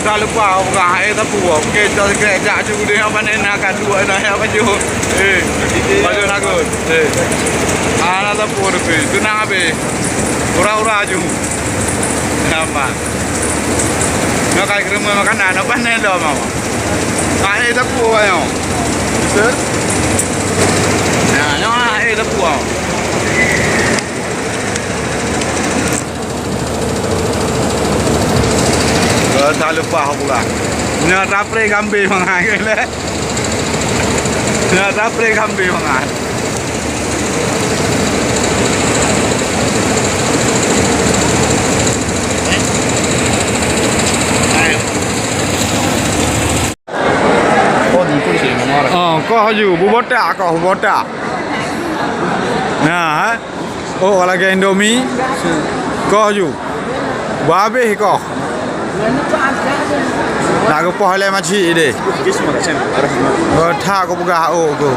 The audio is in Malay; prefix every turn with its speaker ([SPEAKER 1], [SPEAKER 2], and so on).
[SPEAKER 1] tak lupa orang air tapu. Okey, kita kerja juga dia apa ni nak dua dah apa je. Baju nagut. Ana tapu rupi. Tu nak apa? Ura-ura je. Nama. Nak kai kerja makanan apa ni dah mama. Air tapu ayo. Sir. Nah, air tapu. Tak lupa pula. Nak rapre kambing mangan ke le. Nak rapre kambing mangan. Kau haju bubota. Nah, oh kalau ke Indomie, kau haju. Babe kau. Nak ke poh le macam ini. Kau tak kau buka aku.